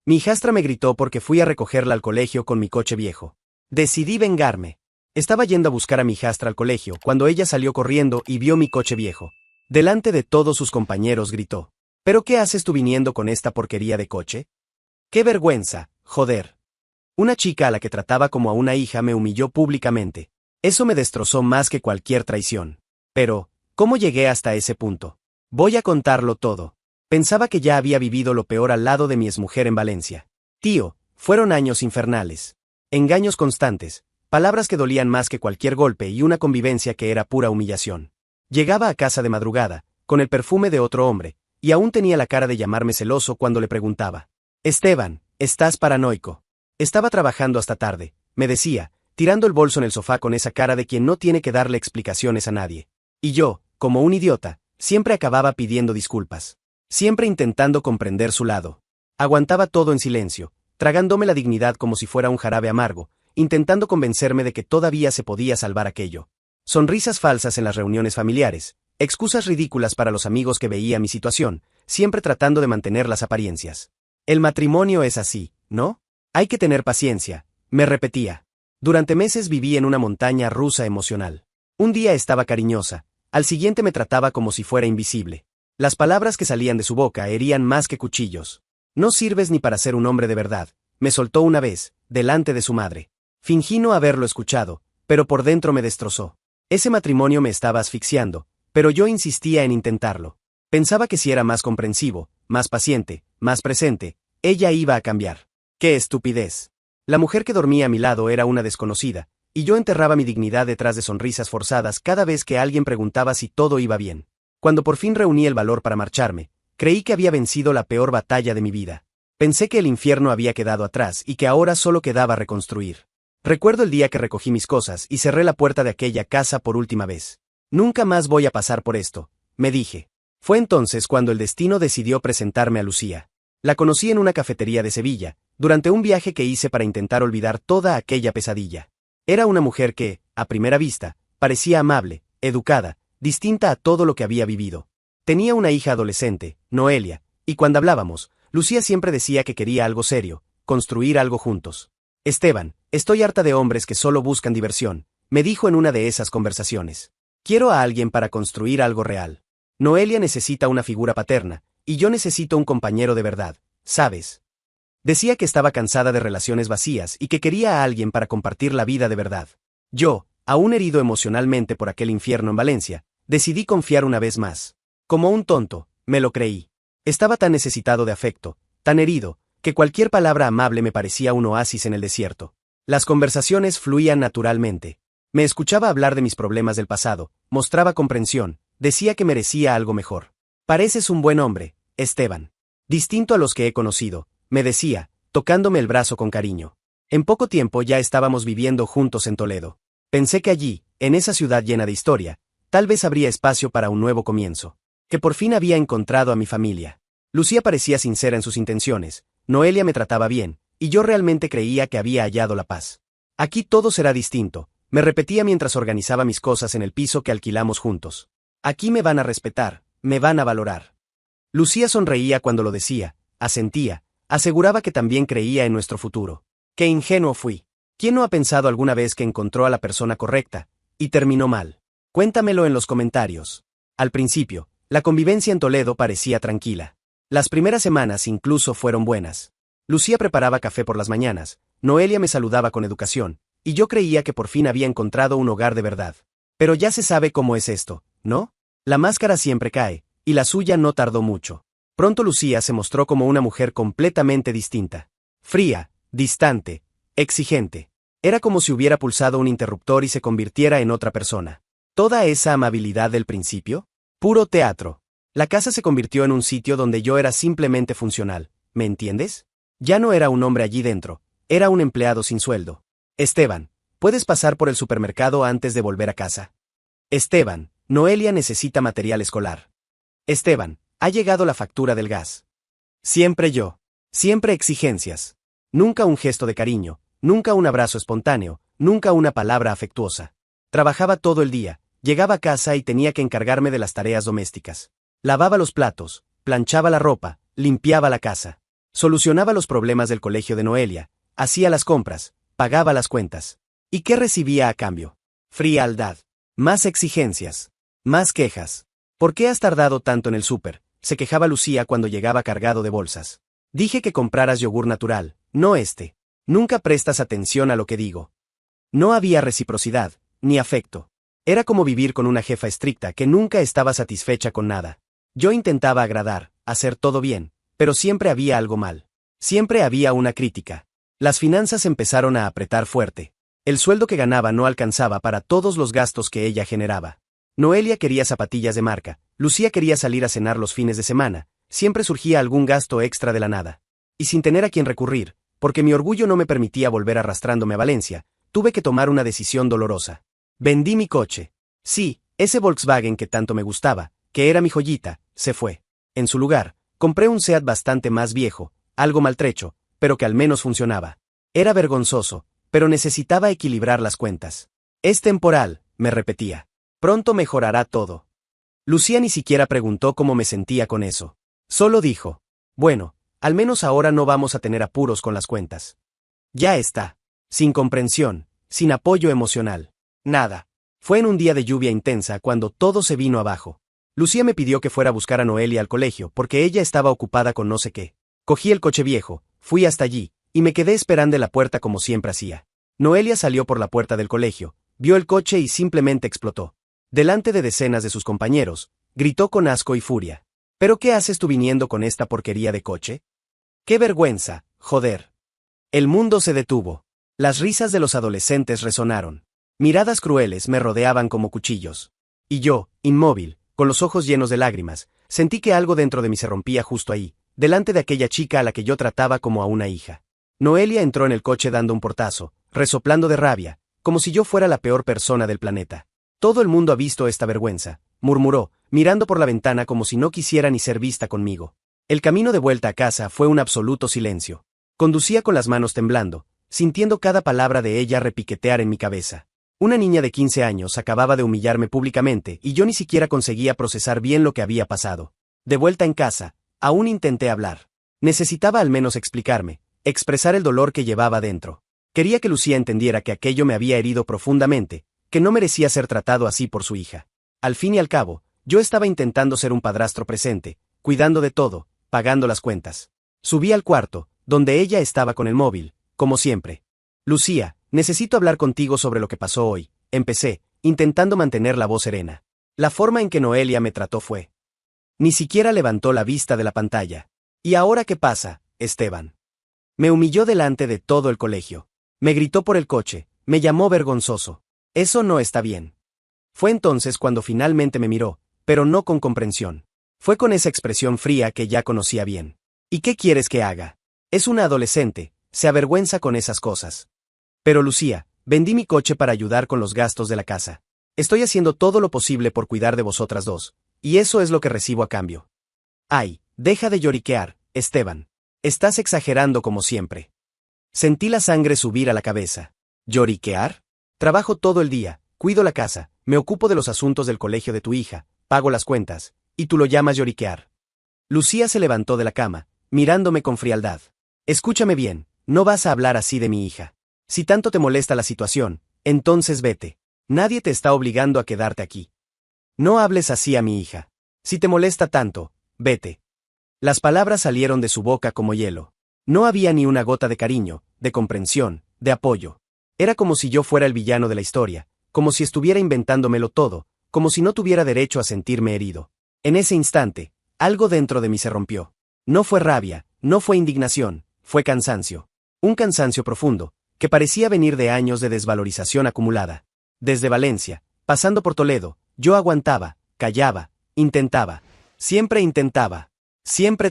Mi hijastra me gritó porque fui a recogerla al colegio con mi coche viejo. Decidí vengarme. Estaba yendo a buscar a mi hijastra al colegio cuando ella salió corriendo y vio mi coche viejo. Delante de todos sus compañeros gritó: ¿Pero qué haces tú viniendo con esta porquería de coche? ¡Qué vergüenza, joder! Una chica a la que trataba como a una hija me humilló públicamente. Eso me destrozó más que cualquier traición. Pero, ¿cómo llegué hasta ese punto? Voy a contarlo todo. Pensaba que ya había vivido lo peor al lado de mi exmujer en Valencia. Tío, fueron años infernales. Engaños constantes, palabras que dolían más que cualquier golpe y una convivencia que era pura humillación. Llegaba a casa de madrugada, con el perfume de otro hombre, y aún tenía la cara de llamarme celoso cuando le preguntaba: Esteban, ¿estás paranoico? Estaba trabajando hasta tarde, me decía, tirando el bolso en el sofá con esa cara de quien no tiene que darle explicaciones a nadie. Y yo, como un idiota, siempre acababa pidiendo disculpas. Siempre intentando comprender su lado. Aguantaba todo en silencio, tragándome la dignidad como si fuera un jarabe amargo, intentando convencerme de que todavía se podía salvar aquello. Sonrisas falsas en las reuniones familiares, excusas ridículas para los amigos que veía mi situación, siempre tratando de mantener las apariencias. El matrimonio es así, ¿no? Hay que tener paciencia, me repetía. Durante meses viví en una montaña rusa emocional. Un día estaba cariñosa, al siguiente me trataba como si fuera invisible. Las palabras que salían de su boca herían más que cuchillos. No sirves ni para ser un hombre de verdad, me soltó una vez, delante de su madre. Fingí no haberlo escuchado, pero por dentro me destrozó. Ese matrimonio me estaba asfixiando, pero yo insistía en intentarlo. Pensaba que si era más comprensivo, más paciente, más presente, ella iba a cambiar. ¡Qué estupidez! La mujer que dormía a mi lado era una desconocida, y yo enterraba mi dignidad detrás de sonrisas forzadas cada vez que alguien preguntaba si todo iba bien. Cuando por fin reuní el valor para marcharme, creí que había vencido la peor batalla de mi vida. Pensé que el infierno había quedado atrás y que ahora solo quedaba reconstruir. Recuerdo el día que recogí mis cosas y cerré la puerta de aquella casa por última vez. Nunca más voy a pasar por esto, me dije. Fue entonces cuando el destino decidió presentarme a Lucía. La conocí en una cafetería de Sevilla, durante un viaje que hice para intentar olvidar toda aquella pesadilla. Era una mujer que, a primera vista, parecía amable, educada, distinta a todo lo que había vivido. Tenía una hija adolescente, Noelia, y cuando hablábamos, Lucía siempre decía que quería algo serio, construir algo juntos. Esteban, estoy harta de hombres que solo buscan diversión, me dijo en una de esas conversaciones. Quiero a alguien para construir algo real. Noelia necesita una figura paterna, y yo necesito un compañero de verdad, ¿sabes? Decía que estaba cansada de relaciones vacías y que quería a alguien para compartir la vida de verdad. Yo, aún herido emocionalmente por aquel infierno en Valencia, decidí confiar una vez más. Como un tonto, me lo creí. Estaba tan necesitado de afecto, tan herido, que cualquier palabra amable me parecía un oasis en el desierto. Las conversaciones fluían naturalmente. Me escuchaba hablar de mis problemas del pasado, mostraba comprensión, decía que merecía algo mejor. Pareces un buen hombre, Esteban. Distinto a los que he conocido, me decía, tocándome el brazo con cariño. En poco tiempo ya estábamos viviendo juntos en Toledo. Pensé que allí, en esa ciudad llena de historia, tal vez habría espacio para un nuevo comienzo. Que por fin había encontrado a mi familia. Lucía parecía sincera en sus intenciones, Noelia me trataba bien, y yo realmente creía que había hallado la paz. Aquí todo será distinto, me repetía mientras organizaba mis cosas en el piso que alquilamos juntos. Aquí me van a respetar, me van a valorar. Lucía sonreía cuando lo decía, asentía, aseguraba que también creía en nuestro futuro. Qué ingenuo fui. ¿Quién no ha pensado alguna vez que encontró a la persona correcta, y terminó mal? Cuéntamelo en los comentarios. Al principio, la convivencia en Toledo parecía tranquila. Las primeras semanas incluso fueron buenas. Lucía preparaba café por las mañanas, Noelia me saludaba con educación, y yo creía que por fin había encontrado un hogar de verdad. Pero ya se sabe cómo es esto, ¿no? La máscara siempre cae, y la suya no tardó mucho. Pronto Lucía se mostró como una mujer completamente distinta. Fría, distante, exigente. Era como si hubiera pulsado un interruptor y se convirtiera en otra persona. ¿Toda esa amabilidad del principio? Puro teatro. La casa se convirtió en un sitio donde yo era simplemente funcional, ¿me entiendes? Ya no era un hombre allí dentro, era un empleado sin sueldo. Esteban, ¿puedes pasar por el supermercado antes de volver a casa? Esteban, Noelia necesita material escolar. Esteban, ha llegado la factura del gas. Siempre yo. Siempre exigencias. Nunca un gesto de cariño, nunca un abrazo espontáneo, nunca una palabra afectuosa. Trabajaba todo el día, llegaba a casa y tenía que encargarme de las tareas domésticas. Lavaba los platos, planchaba la ropa, limpiaba la casa. Solucionaba los problemas del colegio de Noelia, hacía las compras, pagaba las cuentas. ¿Y qué recibía a cambio? Frialdad. Más exigencias. Más quejas. ¿Por qué has tardado tanto en el súper?, se quejaba Lucía cuando llegaba cargado de bolsas. Dije que compraras yogur natural, no este. Nunca prestas atención a lo que digo. No había reciprocidad, ni afecto. Era como vivir con una jefa estricta que nunca estaba satisfecha con nada. Yo intentaba agradar, hacer todo bien, pero siempre había algo mal. Siempre había una crítica. Las finanzas empezaron a apretar fuerte. El sueldo que ganaba no alcanzaba para todos los gastos que ella generaba. Noelia quería zapatillas de marca, Lucía quería salir a cenar los fines de semana, siempre surgía algún gasto extra de la nada. Y sin tener a quien recurrir, porque mi orgullo no me permitía volver arrastrándome a Valencia, tuve que tomar una decisión dolorosa. Vendí mi coche. Sí, ese Volkswagen que tanto me gustaba, que era mi joyita, se fue. En su lugar, compré un Seat bastante más viejo, algo maltrecho, pero que al menos funcionaba. Era vergonzoso, pero necesitaba equilibrar las cuentas. Es temporal, me repetía. Pronto mejorará todo. Lucía ni siquiera preguntó cómo me sentía con eso. Solo dijo, bueno, al menos ahora no vamos a tener apuros con las cuentas. Ya está. Sin comprensión, sin apoyo emocional. Nada. Fue en un día de lluvia intensa cuando todo se vino abajo. Lucía me pidió que fuera a buscar a Noelia al colegio porque ella estaba ocupada con no sé qué. Cogí el coche viejo, fui hasta allí, y me quedé esperando en la puerta como siempre hacía. Noelia salió por la puerta del colegio, vio el coche y simplemente explotó. Delante de decenas de sus compañeros, gritó con asco y furia. ¿Pero qué haces tú viniendo con esta porquería de coche? ¡Qué vergüenza, joder! El mundo se detuvo. Las risas de los adolescentes resonaron. Miradas crueles me rodeaban como cuchillos. Y yo, inmóvil, con los ojos llenos de lágrimas, sentí que algo dentro de mí se rompía justo ahí, delante de aquella chica a la que yo trataba como a una hija. Noelia entró en el coche dando un portazo, resoplando de rabia, como si yo fuera la peor persona del planeta. Todo el mundo ha visto esta vergüenza, murmuró, mirando por la ventana como si no quisiera ni ser vista conmigo. El camino de vuelta a casa fue un absoluto silencio. Conducía con las manos temblando, sintiendo cada palabra de ella repiquetear en mi cabeza. Una niña de 15 años acababa de humillarme públicamente y yo ni siquiera conseguía procesar bien lo que había pasado. De vuelta en casa, aún intenté hablar. Necesitaba al menos explicarme, expresar el dolor que llevaba dentro. Quería que Lucía entendiera que aquello me había herido profundamente, que no merecía ser tratado así por su hija. Al fin y al cabo, yo estaba intentando ser un padrastro presente, cuidando de todo, pagando las cuentas. Subí al cuarto, donde ella estaba con el móvil, como siempre. Lucía, necesito hablar contigo sobre lo que pasó hoy, empecé, intentando mantener la voz serena. La forma en que Noelia me trató fue. Ni siquiera levantó la vista de la pantalla. ¿Y ahora qué pasa, Esteban? Me humilló delante de todo el colegio. Me gritó por el coche, me llamó vergonzoso. Eso no está bien. Fue entonces cuando finalmente me miró, pero no con comprensión. Fue con esa expresión fría que ya conocía bien. ¿Y qué quieres que haga? Es una adolescente, se avergüenza con esas cosas. Pero Lucía, vendí mi coche para ayudar con los gastos de la casa. Estoy haciendo todo lo posible por cuidar de vosotras dos, y eso es lo que recibo a cambio. Ay, deja de lloriquear, Esteban. Estás exagerando como siempre. Sentí la sangre subir a la cabeza. ¿Lloriquear? Trabajo todo el día, cuido la casa, me ocupo de los asuntos del colegio de tu hija, pago las cuentas, y tú lo llamas lloriquear. Lucía se levantó de la cama, mirándome con frialdad. Escúchame bien, no vas a hablar así de mi hija. Si tanto te molesta la situación, entonces vete. Nadie te está obligando a quedarte aquí. No hables así a mi hija. Si te molesta tanto, vete. Las palabras salieron de su boca como hielo. No había ni una gota de cariño, de comprensión, de apoyo. Era como si yo fuera el villano de la historia, como si estuviera inventándomelo todo, como si no tuviera derecho a sentirme herido. En ese instante, algo dentro de mí se rompió. No fue rabia, no fue indignación, fue cansancio. Un cansancio profundo, que parecía venir de años de desvalorización acumulada. Desde Valencia, pasando por Toledo, yo aguantaba, callaba, intentaba. Siempre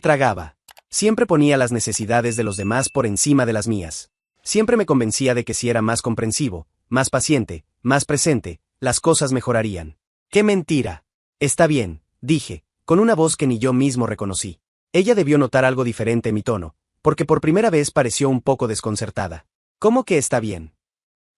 tragaba. Siempre ponía las necesidades de los demás por encima de las mías. Siempre me convencía de que si era más comprensivo, más paciente, más presente, las cosas mejorarían. ¡Qué mentira! Está bien, dije, con una voz que ni yo mismo reconocí. Ella debió notar algo diferente en mi tono, porque por primera vez pareció un poco desconcertada. ¿Cómo que está bien?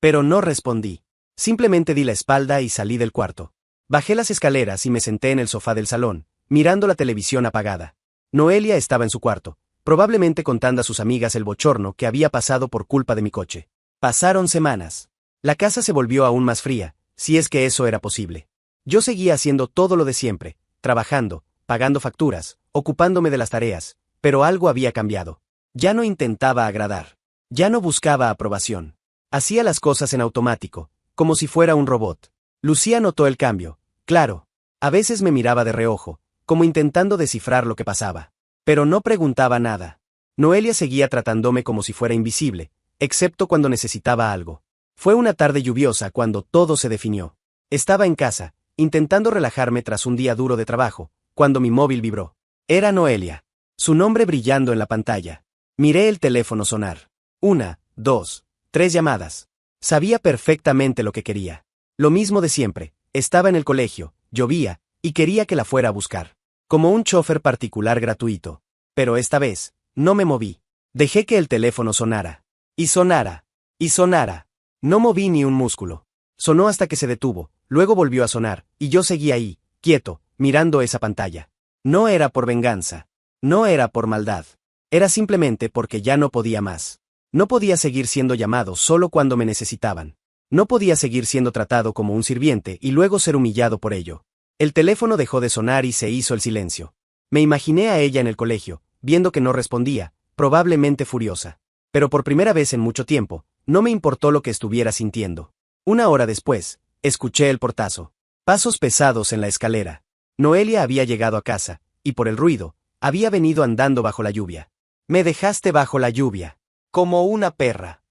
Pero no respondí. Simplemente di la espalda y salí del cuarto. Bajé las escaleras y me senté en el sofá del salón, mirando la televisión apagada. Noelia estaba en su cuarto, probablemente contando a sus amigas el bochorno que había pasado por culpa de mi coche. Pasaron semanas. La casa se volvió aún más fría, si es que eso era posible. Yo seguía haciendo todo lo de siempre, trabajando, pagando facturas, ocupándome de las tareas, pero algo había cambiado. Ya no intentaba agradar. Ya no buscaba aprobación. Hacía las cosas en automático, como si fuera un robot. Lucía notó el cambio, claro. A veces me miraba de reojo, como intentando descifrar lo que pasaba. Pero no preguntaba nada. Noelia seguía tratándome como si fuera invisible, excepto cuando necesitaba algo. Fue una tarde lluviosa cuando todo se definió. Estaba en casa, intentando relajarme tras un día duro de trabajo, cuando mi móvil vibró. Era Noelia. Su nombre brillando en la pantalla. Miré el teléfono sonar. 1, 2, 3 llamadas. Sabía perfectamente lo que quería. Lo mismo de siempre, estaba en el colegio, llovía, y quería que la fuera a buscar. Como un chofer particular gratuito. Pero esta vez, no me moví. Dejé que el teléfono sonara. Y sonara. Y sonara. No moví ni un músculo. Sonó hasta que se detuvo, luego volvió a sonar, y yo seguí ahí, quieto, mirando esa pantalla. No era por venganza. No era por maldad. Era simplemente porque ya no podía más. No podía seguir siendo llamado solo cuando me necesitaban. No podía seguir siendo tratado como un sirviente y luego ser humillado por ello. El teléfono dejó de sonar y se hizo el silencio. Me imaginé a ella en el colegio, viendo que no respondía, probablemente furiosa. Pero por primera vez en mucho tiempo, no me importó lo que estuviera sintiendo. Una hora después, escuché el portazo. Pasos pesados en la escalera. Noelia había llegado a casa, y por el ruido, había venido andando bajo la lluvia. Me dejaste bajo la lluvia. Como una perra.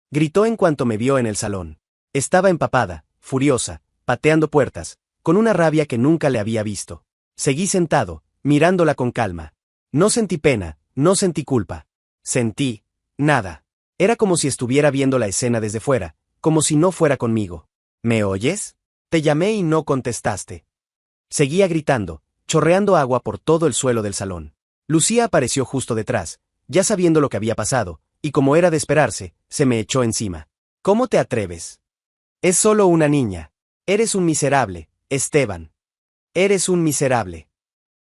Gritó en cuanto me vio en el salón. Estaba empapada, furiosa, pateando puertas, con una rabia que nunca le había visto. Seguí sentado, mirándola con calma. No sentí pena, no sentí culpa. Sentí nada. Era como si estuviera viendo la escena desde fuera, como si no fuera conmigo. ¿Me oyes? Te llamé y no contestaste. Seguía gritando, chorreando agua por todo el suelo del salón. Lucía apareció justo detrás, ya sabiendo lo que había pasado, y como era de esperarse, se me echó encima. ¿Cómo te atreves? Es solo una niña. Eres un miserable, Esteban. Eres un miserable.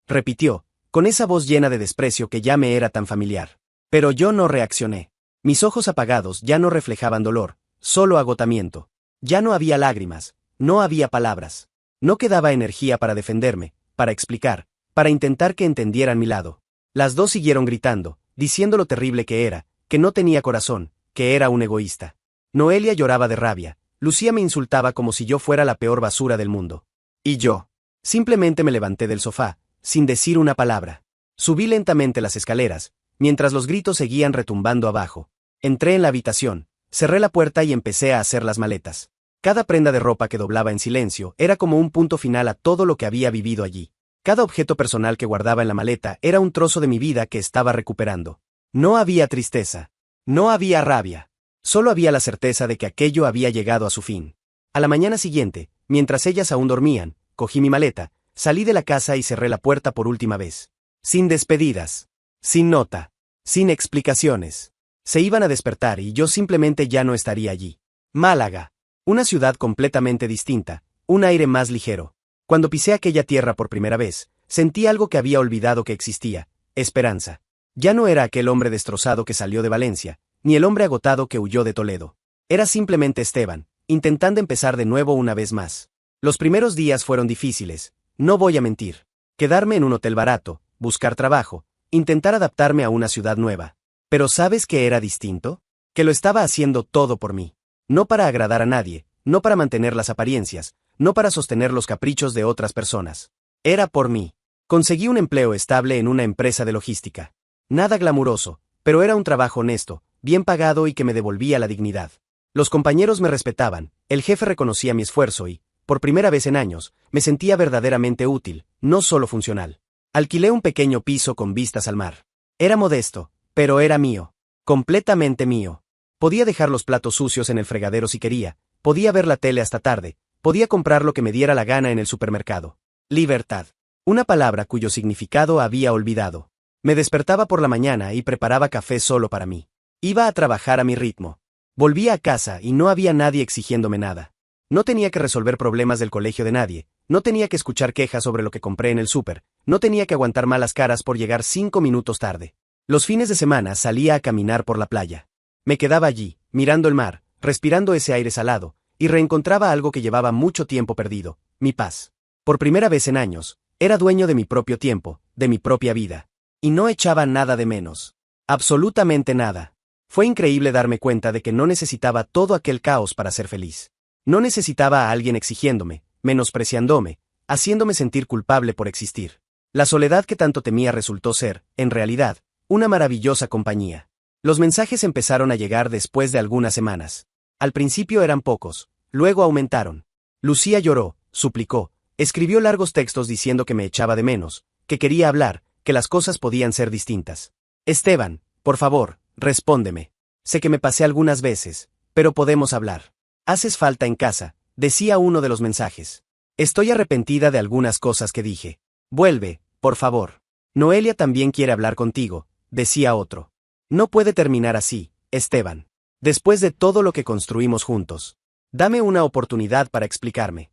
Repitió, con esa voz llena de desprecio que ya me era tan familiar. Pero yo no reaccioné. Mis ojos apagados ya no reflejaban dolor, solo agotamiento. Ya no había lágrimas, no había palabras. No quedaba energía para defenderme, para explicar, para intentar que entendieran mi lado. Las dos siguieron gritando, diciendo lo terrible que era, que no tenía corazón, que era un egoísta. Noelia lloraba de rabia, Lucía me insultaba como si yo fuera la peor basura del mundo. Y yo, simplemente me levanté del sofá, sin decir una palabra. Subí lentamente las escaleras, mientras los gritos seguían retumbando abajo. Entré en la habitación, cerré la puerta y empecé a hacer las maletas. Cada prenda de ropa que doblaba en silencio era como un punto final a todo lo que había vivido allí. Cada objeto personal que guardaba en la maleta era un trozo de mi vida que estaba recuperando. No había tristeza. No había rabia. Solo había la certeza de que aquello había llegado a su fin. A la mañana siguiente, mientras ellas aún dormían, cogí mi maleta, salí de la casa y cerré la puerta por última vez. Sin despedidas. Sin nota. Sin explicaciones. Se iban a despertar y yo simplemente ya no estaría allí. Málaga. Una ciudad completamente distinta, un aire más ligero. Cuando pisé aquella tierra por primera vez, sentí algo que había olvidado que existía, esperanza. Ya no era aquel hombre destrozado que salió de Valencia, ni el hombre agotado que huyó de Toledo. Era simplemente Esteban, intentando empezar de nuevo una vez más. Los primeros días fueron difíciles, no voy a mentir. Quedarme en un hotel barato, buscar trabajo, intentar adaptarme a una ciudad nueva. Pero ¿sabes qué era distinto? Que lo estaba haciendo todo por mí. No para agradar a nadie, no para mantener las apariencias, no para sostener los caprichos de otras personas. Era por mí. Conseguí un empleo estable en una empresa de logística. Nada glamuroso, pero era un trabajo honesto, bien pagado y que me devolvía la dignidad. Los compañeros me respetaban, el jefe reconocía mi esfuerzo y, por primera vez en años, me sentía verdaderamente útil, no solo funcional. Alquilé un pequeño piso con vistas al mar. Era modesto, pero era mío. Completamente mío. Podía dejar los platos sucios en el fregadero si quería, podía ver la tele hasta tarde, podía comprar lo que me diera la gana en el supermercado. Libertad. Una palabra cuyo significado había olvidado. Me despertaba por la mañana y preparaba café solo para mí. Iba a trabajar a mi ritmo. Volvía a casa y no había nadie exigiéndome nada. No tenía que resolver problemas del colegio de nadie, no tenía que escuchar quejas sobre lo que compré en el súper, no tenía que aguantar malas caras por llegar 5 minutos tarde. Los fines de semana salía a caminar por la playa. Me quedaba allí, mirando el mar, respirando ese aire salado, y reencontraba algo que llevaba mucho tiempo perdido, mi paz. Por primera vez en años, era dueño de mi propio tiempo, de mi propia vida. Y no echaba nada de menos. Absolutamente nada. Fue increíble darme cuenta de que no necesitaba todo aquel caos para ser feliz. No necesitaba a alguien exigiéndome, menospreciándome, haciéndome sentir culpable por existir. La soledad que tanto temía resultó ser, en realidad, una maravillosa compañía. Los mensajes empezaron a llegar después de algunas semanas. Al principio eran pocos, luego aumentaron. Lucía lloró, suplicó, escribió largos textos diciendo que me echaba de menos, que quería hablar, que las cosas podían ser distintas. Esteban, por favor, respóndeme. Sé que me pasé algunas veces, pero podemos hablar. Haces falta en casa, decía uno de los mensajes. Estoy arrepentida de algunas cosas que dije. Vuelve, por favor. Noelia también quiere hablar contigo, decía otro. No puede terminar así, Esteban. Después de todo lo que construimos juntos. Dame una oportunidad para explicarme.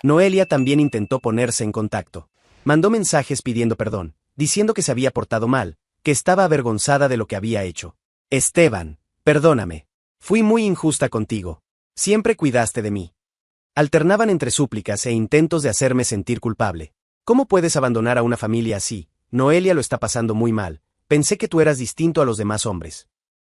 Noelia también intentó ponerse en contacto. Mandó mensajes pidiendo perdón, diciendo que se había portado mal, que estaba avergonzada de lo que había hecho. Esteban, perdóname. Fui muy injusta contigo. Siempre cuidaste de mí. Alternaban entre súplicas e intentos de hacerme sentir culpable. ¿Cómo puedes abandonar a una familia así? Noelia lo está pasando muy mal. Pensé que tú eras distinto a los demás hombres.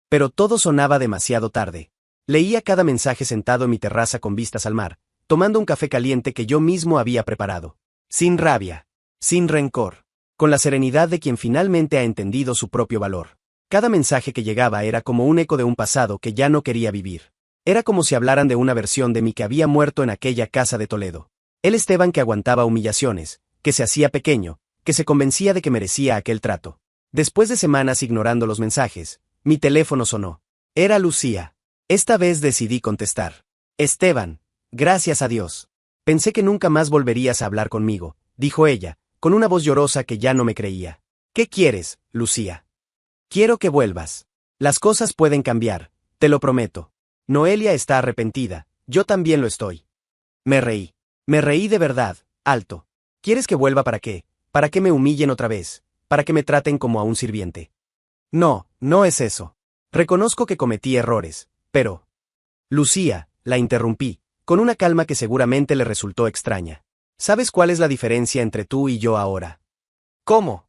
Pero todo sonaba demasiado tarde. Leía cada mensaje sentado en mi terraza con vistas al mar, tomando un café caliente que yo mismo había preparado. Sin rabia. Sin rencor. Con la serenidad de quien finalmente ha entendido su propio valor. Cada mensaje que llegaba era como un eco de un pasado que ya no quería vivir. Era como si hablaran de una versión de mí que había muerto en aquella casa de Toledo. El Esteban que aguantaba humillaciones, que se hacía pequeño, que se convencía de que merecía aquel trato. Después de semanas ignorando los mensajes, mi teléfono sonó. Era Lucía. Esta vez decidí contestar. Esteban, gracias a Dios. Pensé que nunca más volverías a hablar conmigo, dijo ella, con una voz llorosa que ya no me creía. ¿Qué quieres, Lucía? Quiero que vuelvas. Las cosas pueden cambiar, te lo prometo. Noelia está arrepentida, yo también lo estoy. Me reí. Me reí de verdad, alto. ¿Quieres que vuelva para qué? ¿Para que me humillen otra vez? ¿Para que me traten como a un sirviente? No, no es eso. Reconozco que cometí errores, pero... Lucía, la interrumpí, con una calma que seguramente le resultó extraña. ¿Sabes cuál es la diferencia entre tú y yo ahora? ¿Cómo?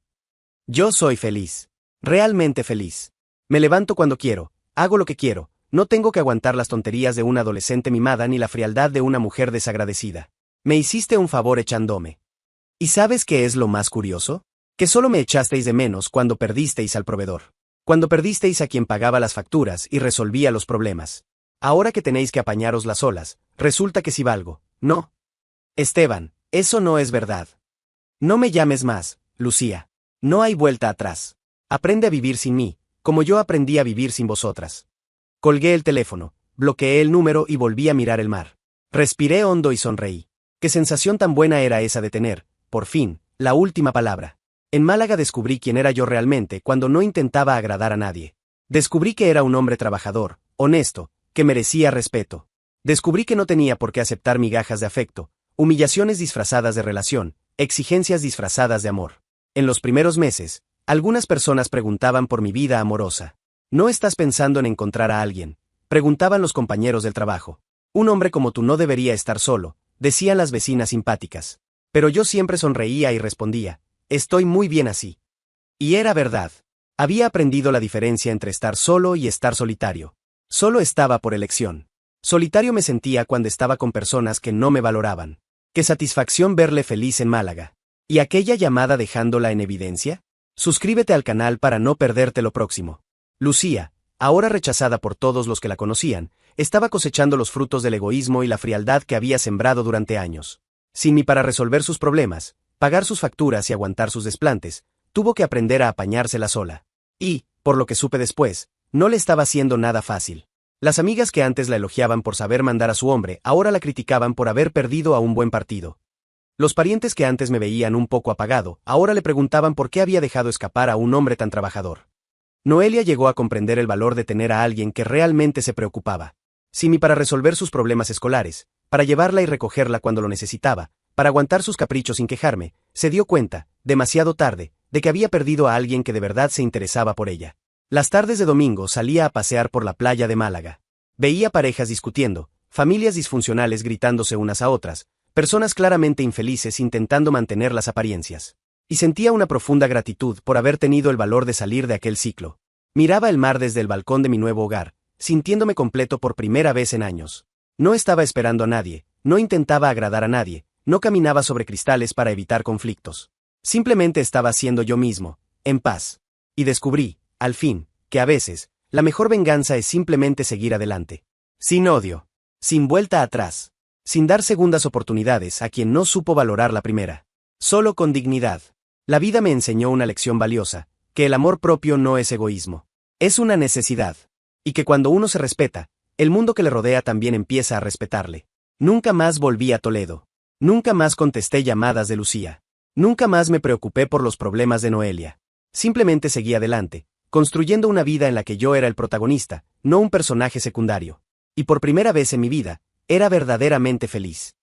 Yo soy feliz. Realmente feliz. Me levanto cuando quiero, hago lo que quiero, no tengo que aguantar las tonterías de una adolescente mimada ni la frialdad de una mujer desagradecida. Me hiciste un favor echándome. ¿Y sabes qué es lo más curioso? Que solo me echasteis de menos cuando perdisteis al proveedor. Cuando perdisteis a quien pagaba las facturas y resolvía los problemas. Ahora que tenéis que apañaros las olas, resulta que sí valgo, ¿no? Esteban, eso no es verdad. No me llames más, Lucía. No hay vuelta atrás. Aprende a vivir sin mí, como yo aprendí a vivir sin vosotras. Colgué el teléfono, bloqueé el número y volví a mirar el mar. Respiré hondo y sonreí. Qué sensación tan buena era esa de tener, por fin, la última palabra. En Málaga descubrí quién era yo realmente cuando no intentaba agradar a nadie. Descubrí que era un hombre trabajador, honesto, que merecía respeto. Descubrí que no tenía por qué aceptar migajas de afecto, humillaciones disfrazadas de relación, exigencias disfrazadas de amor. En los primeros meses, algunas personas preguntaban por mi vida amorosa. ¿No estás pensando en encontrar a alguien?, preguntaban los compañeros del trabajo. Un hombre como tú no debería estar solo, decían las vecinas simpáticas. Pero yo siempre sonreía y respondía, estoy muy bien así. Y era verdad. Había aprendido la diferencia entre estar solo y estar solitario. Solo estaba por elección. Solitario me sentía cuando estaba con personas que no me valoraban. Qué satisfacción verle feliz en Málaga. ¿Y aquella llamada dejándola en evidencia? Suscríbete al canal para no perderte lo próximo. Lucía, ahora rechazada por todos los que la conocían, estaba cosechando los frutos del egoísmo y la frialdad que había sembrado durante años. Sin mí para resolver sus problemas, pagar sus facturas y aguantar sus desplantes, tuvo que aprender a apañársela sola. Y, por lo que supe después, no le estaba haciendo nada fácil. Las amigas que antes la elogiaban por saber mandar a su hombre, ahora la criticaban por haber perdido a un buen partido. Los parientes que antes me veían un poco apagado, ahora le preguntaban por qué había dejado escapar a un hombre tan trabajador. Noelia llegó a comprender el valor de tener a alguien que realmente se preocupaba. Simi para resolver sus problemas escolares, para llevarla y recogerla cuando lo necesitaba, para aguantar sus caprichos sin quejarme, se dio cuenta, demasiado tarde, de que había perdido a alguien que de verdad se interesaba por ella. Las tardes de domingo salía a pasear por la playa de Málaga. Veía parejas discutiendo, familias disfuncionales gritándose unas a otras, personas claramente infelices intentando mantener las apariencias. Y sentía una profunda gratitud por haber tenido el valor de salir de aquel ciclo. Miraba el mar desde el balcón de mi nuevo hogar, sintiéndome completo por primera vez en años. No estaba esperando a nadie, no intentaba agradar a nadie, no caminaba sobre cristales para evitar conflictos. Simplemente estaba siendo yo mismo, en paz. Y descubrí, al fin, que a veces, la mejor venganza es simplemente seguir adelante. Sin odio. Sin vuelta atrás. Sin dar segundas oportunidades a quien no supo valorar la primera. Solo con dignidad. La vida me enseñó una lección valiosa, que el amor propio no es egoísmo. Es una necesidad. Y que cuando uno se respeta, el mundo que le rodea también empieza a respetarle. Nunca más volví a Toledo. Nunca más contesté llamadas de Lucía. Nunca más me preocupé por los problemas de Noelia. Simplemente seguí adelante, construyendo una vida en la que yo era el protagonista, no un personaje secundario. Y por primera vez en mi vida, era verdaderamente feliz.